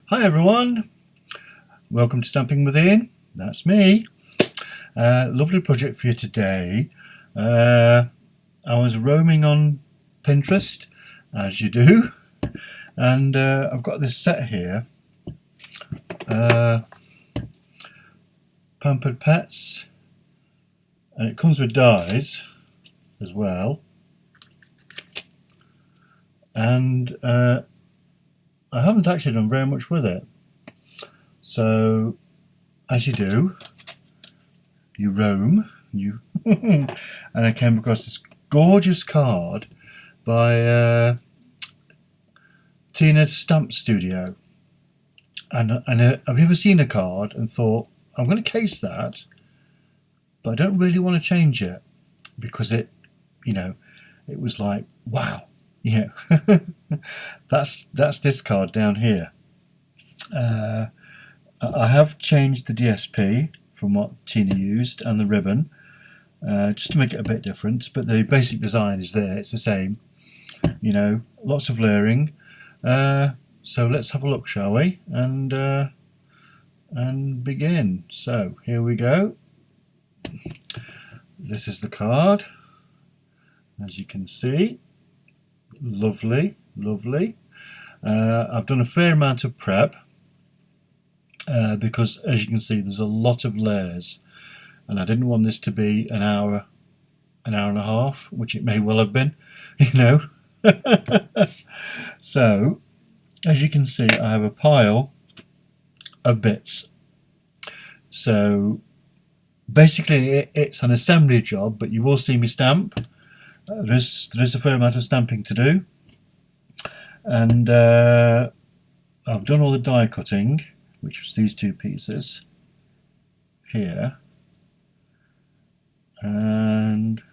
Hi everyone, welcome to Stamping with Ian. That's me. Lovely project for you today. I was roaming on Pinterest, as you do, and I've got this set here, Pampered Pets, and it comes with dies as well. And I haven't actually done very much with it. So, as you do, you roam, and I came across this gorgeous card by Tina's Stamp Studio. And have you ever seen a card and thought, I'm going to case that, but I don't really want to change it because it was like, wow, that's this card down here. I have changed the DSP from what Tina used and the ribbon, just to make it a bit different, but the basic design is there, it's the same, lots of layering. So let's have a look, shall we, and begin. So here we go. This is the card, as you can see. Lovely. I've done a fair amount of prep because, as you can see, there's a lot of layers, and I didn't want this to be an hour and a half, which it may well have been, So, as you can see, I have a pile of bits. So, basically, it's an assembly job, but you will see me stamp. There is a fair amount of stamping to do, and I've done all the die cutting, which was these two pieces here, and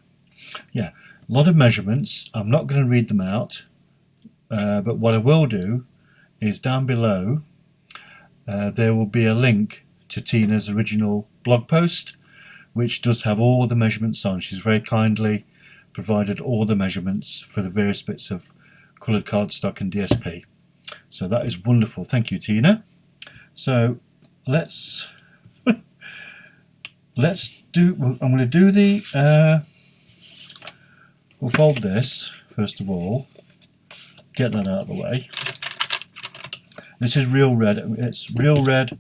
yeah, a lot of measurements. I'm not going to read them out, but what I will do is down below there will be a link to Tina's original blog post, which does have all the measurements on. She's very kindly provided all the measurements for the various bits of coloured cardstock and DSP. So that is wonderful. Thank you, Tina. So let's do. I'm going to do the. We'll fold this first of all. Get that out of the way. This is real red. It's real red,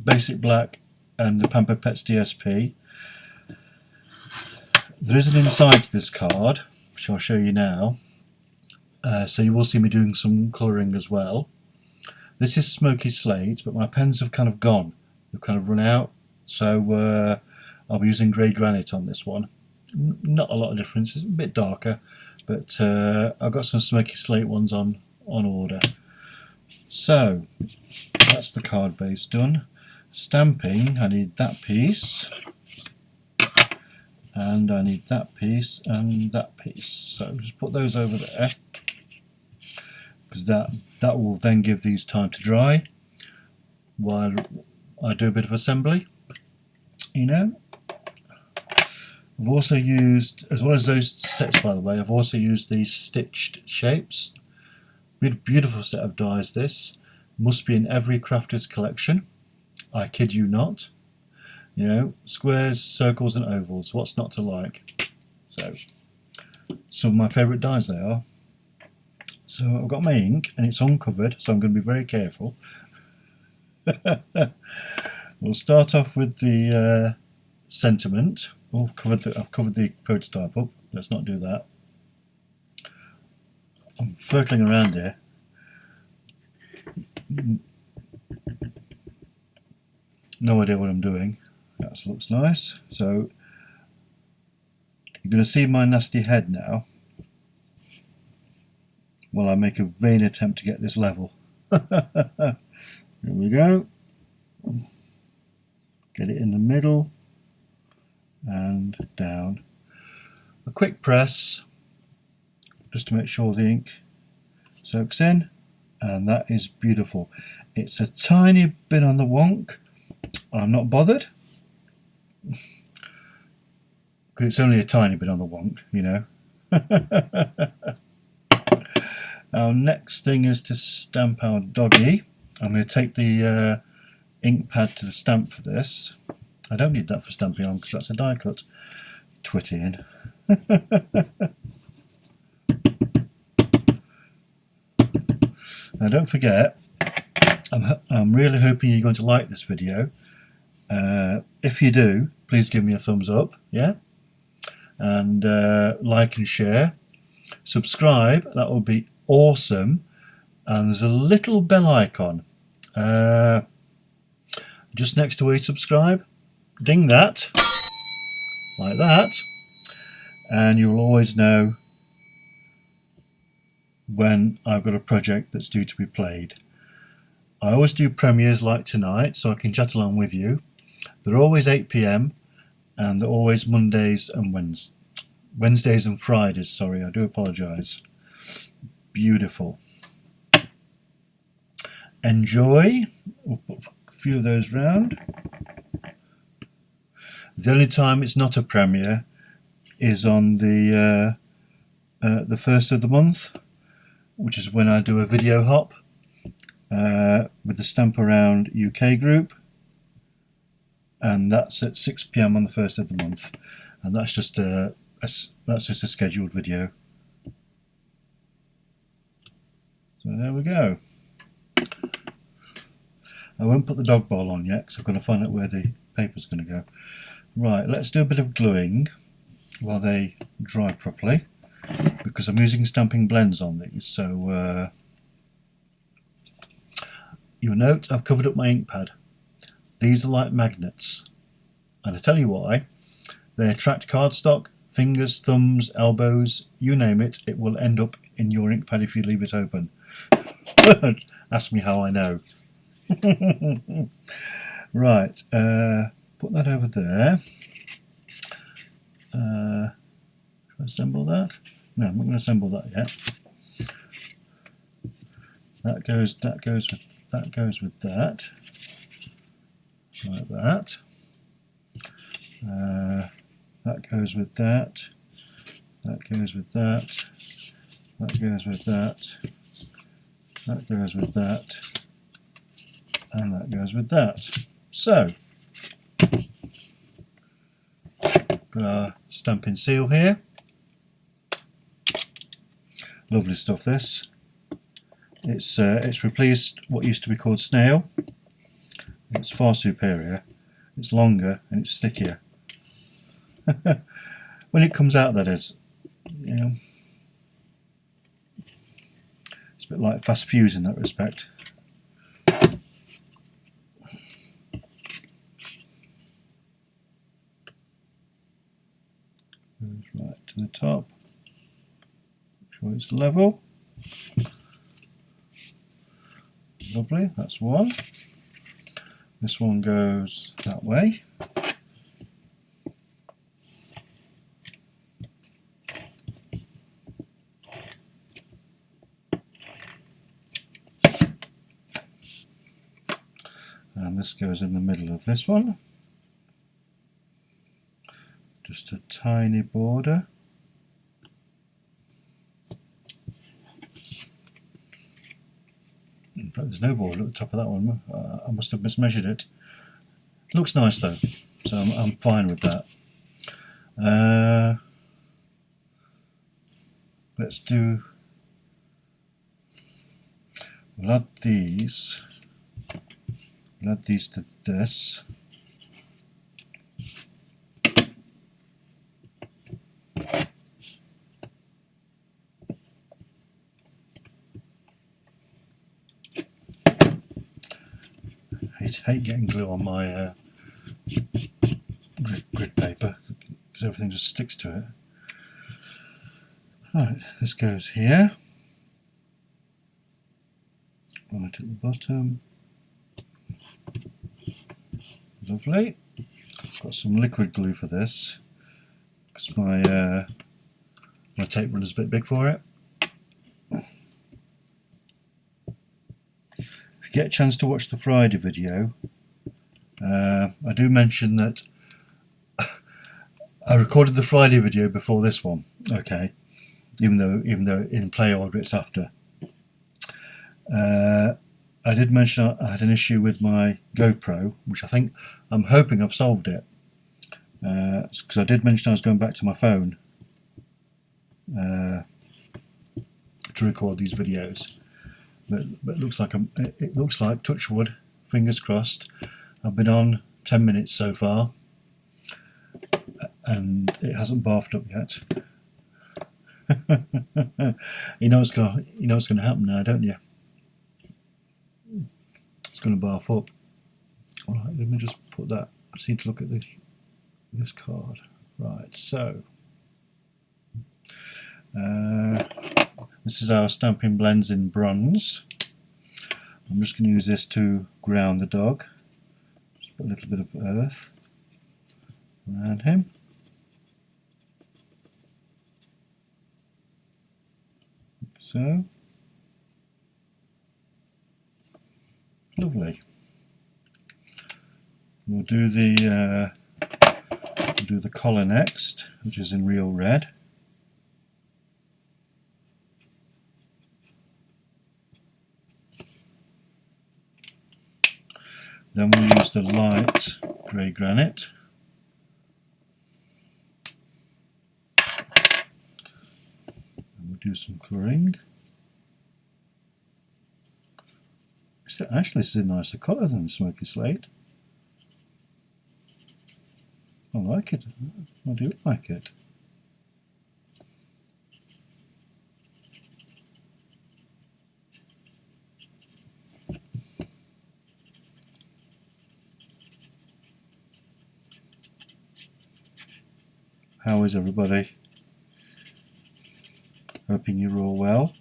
basic black, and the Pampered Pets DSP. There is an inside to this card, which I'll show you now. So you will see me doing some colouring as well. This is smoky slate, but my pens have kind of gone. They've kind of run out. So I'll be using grey granite on this one. Not a lot of difference. It's a bit darker, but I've got some smoky slate ones on order. So that's the card base done. Stamping, I need that piece. And I need that piece and that piece. So just put those over there, because that will then give these time to dry while I do a bit of assembly. I've also used, as well as those sets, by the way, I've also used these stitched shapes. Beautiful set of dies. This must be in every crafter's collection. I kid you not. Squares, circles and ovals, what's not to like? So, some of my favourite dies they are. So I've got my ink and it's uncovered, so I'm going to be very careful. We'll start off with the sentiment. I've covered the prototype up, let's not do that. I'm circling around here. No idea what I'm doing. That looks nice. So you're going to see my nasty head now while I make a vain attempt to get this level. Here we go. Get it in the middle and down. A quick press just to make sure the ink soaks in, and that is beautiful. It's a tiny bit on the wonk. I'm not bothered, because it's only a tiny bit on the wonk, Our next thing is to stamp our doggy. I'm going to take the ink pad to the stamp for this. I don't need that for stamping on because that's a die cut. Twitty in. Now don't forget, I'm really hoping you're going to like this video. If you do, please give me a thumbs up, yeah? And like and share. Subscribe, that would be awesome. And there's a little bell icon just next to where you subscribe. Ding that, like that, and you'll always know when I've got a project that's due to be played. I always do premieres like tonight so I can chat along with you. They're always 8 PM and they're always Mondays and Wednesdays and Fridays, sorry, I do apologise. Beautiful. Enjoy. We'll put a few of those round. The only time it's not a premiere is on the first of the month, which is when I do a video hop with the Stamp Around UK group, and that's at 6 PM on the first of the month, and that's just a scheduled video. So there we go. I won't put the dog bowl on yet because I've got to find out where the paper's going to go. Right, let's do a bit of gluing while they dry properly, because I'm using stamping blends on these. So you'll note I've covered up my ink pad. These are like magnets, and I tell you why. They attract cardstock, fingers, thumbs, elbows, you name it. It will end up in your ink pad if you leave it open. Ask me how I know. Right, put that over there. Can I assemble that? No, I'm not going to assemble that yet. That goes with that. Like that. That goes with that. That goes with that. That goes with that. That goes with that. And that goes with that. So, got our Stampin' seal here. Lovely stuff, this. It's replaced what used to be called snail. It's far superior. It's longer and it's stickier. When it comes out, that is, you know, it's a bit like fast fuse in that respect. Goes right to the top. Make sure it's level. Lovely, that's one. This one goes that way. And this goes in the middle of this one. Just a tiny border. In fact, there's no border at the top of that one. I must have mismeasured it. Looks nice though, so I'm fine with that. Let's do. We'll add these. We'll add these to this. I hate getting glue on my grid paper because everything just sticks to it. Right, this goes here. Right at the bottom. Lovely. Got some liquid glue for this because my tape runner's a bit big for it. If you get a chance to watch the Friday video, I do mention that I recorded the Friday video before this one. Okay, even though in play order it's after. I did mention I had an issue with my GoPro, which I'm hoping I've solved it, because I did mention I was going back to my phone to record these videos, but it looks like touch wood, fingers crossed. I've been on 10 minutes so far, and it hasn't barfed up yet. You know what's gonna happen now, don't you? It's gonna barf up. All right, let me just put that. I just need to look at this card. Right, so this is our Stampin' Blends in bronze. I'm just going to use this to ground the dog. Just put a little bit of earth around him. So, lovely. We'll do the collar next, which is in real red. Then we'll use the light grey granite. And we'll do some colouring. Actually, this is a nicer colour than Smoky Slate. I like it. I do like it. How is everybody? Hoping you're all well.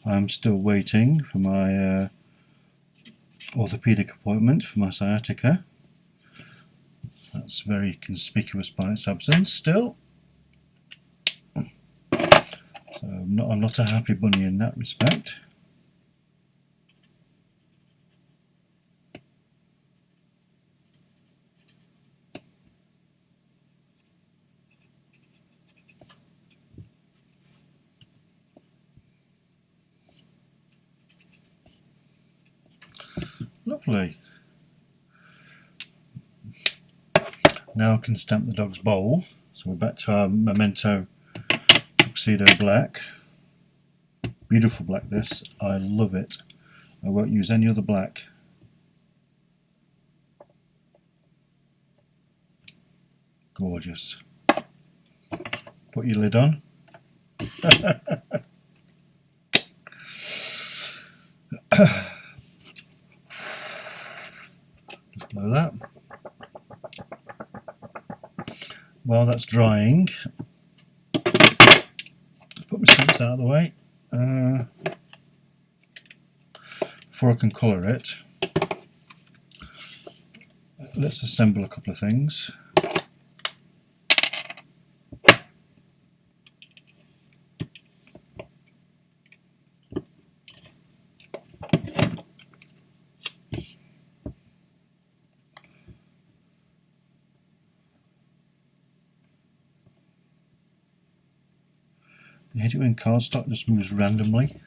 I'm still waiting for my orthopedic appointment for my sciatica. That's very conspicuous by its absence still. So I'm not a happy bunny in that respect. Lovely. Now I can stamp the dog's bowl. So we're back to our Memento Tuxedo Black. Beautiful black this. I love it. I won't use any other black. Gorgeous. Put your lid on. Just blow that. While that's drying, just put my stamps out of the way before I can colour it. Let's assemble a couple of things. You hate it when cardstock just moves randomly.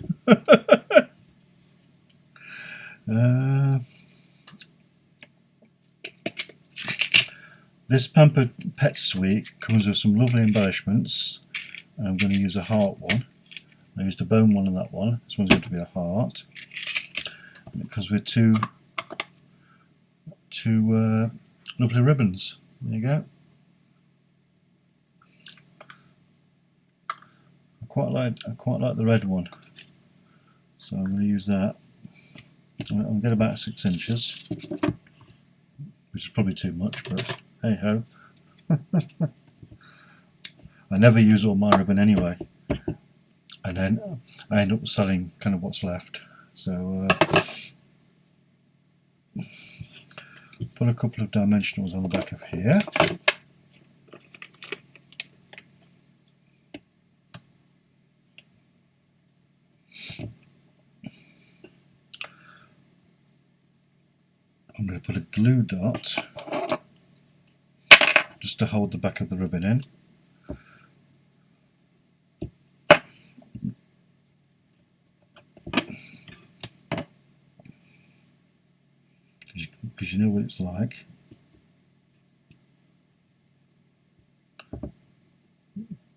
This Pampered Pet Suite comes with some lovely embellishments. I'm going to use a heart one. I used a bone one on that one. This one's going to be a heart. And it comes with two lovely ribbons. There you go. I quite like the red one, so I'm going to use that. I'm going to get about 6 inches, which is probably too much, but hey ho. I never use all my ribbon anyway, and then I end up selling kind of what's left. So put a couple of dimensionals on the back of here. going to put a glue dot just to hold the back of the ribbon in. Because you know what it's like.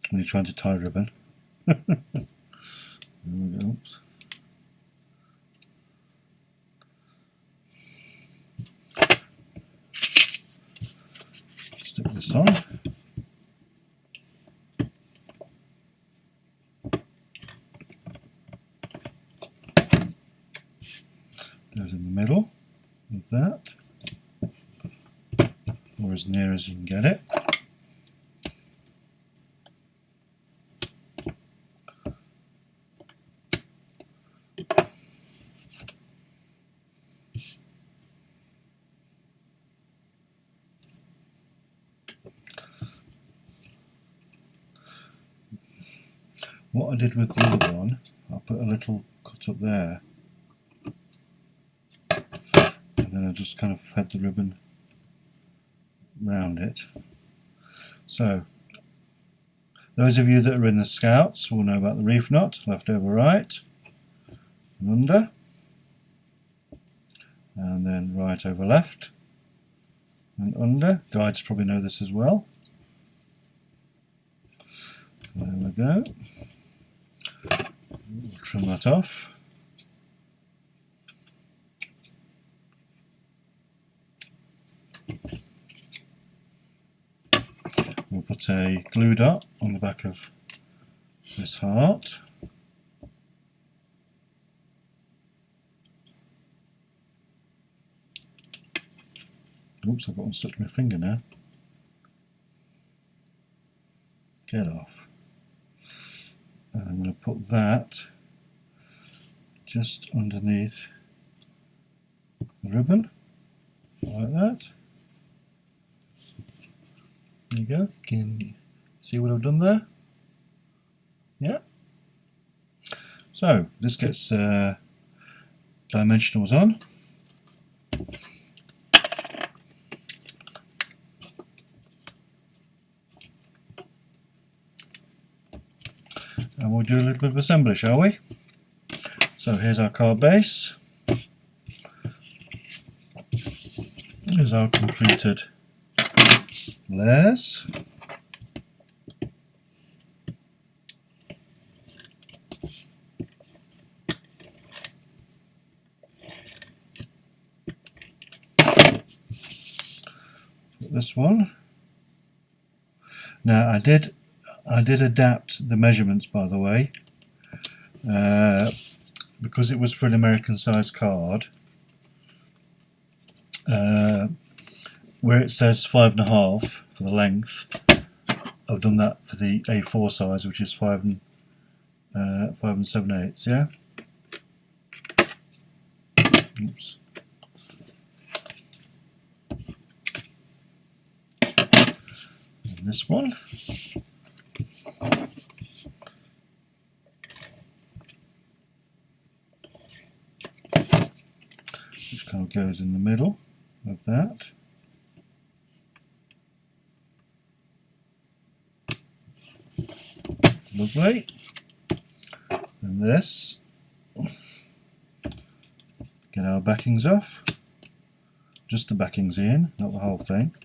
When you're trying to tie ribbon. There we go. Oops. Stick this on. Goes in the middle of that, or as near as you can get it. What I did with the other one, I put a little cut up there, and then I just kind of fed the ribbon round it. So, those of you that are in the Scouts will know about the reef knot, left over right, and under, and then right over left, and under. Guides probably know this as well. So there we go. We'll trim that off. We'll put a glue dot on the back of this heart. Oops, I've got one stuck to my finger now. Get off. And I'm going to put that just underneath the ribbon, like that. There you go. Can you see what I've done there? Yeah. So this gets dimensionals on. And we'll do a little bit of assembly, shall we? So here's our card base. Here's our completed layers. This one. Now I did adapt the measurements, by the way, because it was for an American size card. Where it says 5.5 for the length, I've done that for the A4 size, which is 5 and 7/8. Yeah. Oops. And this one. Which kind of goes in the middle of that. Lovely. And this, get our backings off. Just the backings in, not the whole thing.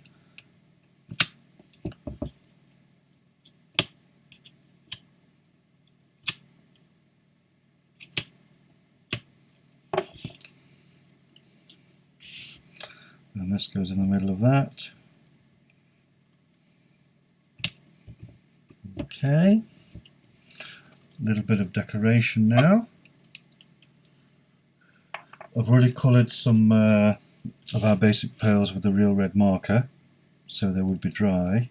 And this goes in the middle of that. Okay. A little bit of decoration now. I've already coloured some of our basic pearls with the real red marker, so they would be dry.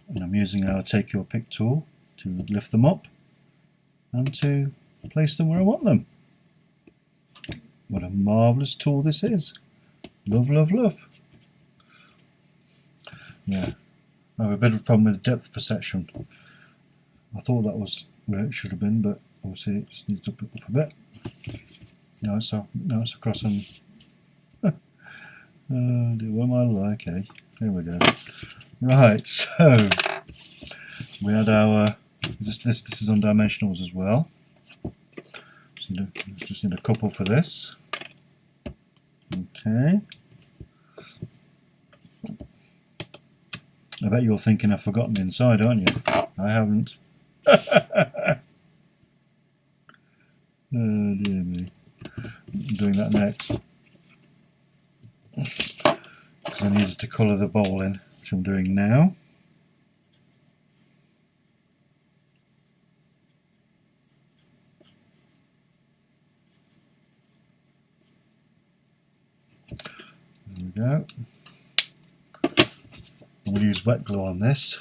And I'm using our Take Your Pick tool to lift them up and to place them where I want them. What a marvellous tool this is. Love, love, love. Yeah, I have a bit of a problem with depth perception. I thought that was where it should have been, but obviously it just needs to put up a bit. Now it's across and oh dear, what am I like, eh? There we go. Right, so we had our this is on dimensionals as well. Just need a couple for this. Okay. I bet you're thinking I've forgotten the inside, aren't you? I haven't. Oh dear me. I'm doing that next. Because I needed to colour the bowl in, which I'm doing now. There we go. I'm going to use wet glue on this,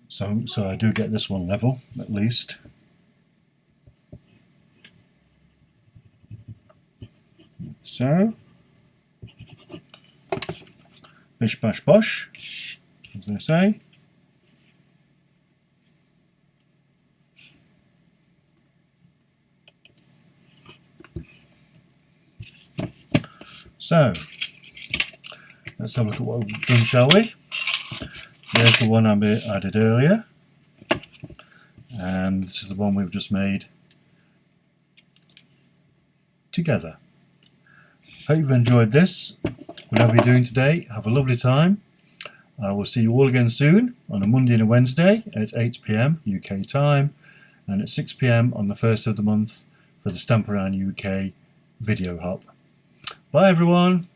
so I do get this one level at least. So, bish bash bosh, as they say. So, let's have a look at what we've done, shall we? There's the one I did earlier, and this is the one we've just made together. Hope you've enjoyed this. Whatever you're doing today, have a lovely time. I will see you all again soon on a Monday and a Wednesday at 8 PM UK time, and at 6 PM on the 1st of the month for the Stampin' UK video hop. Bye everyone!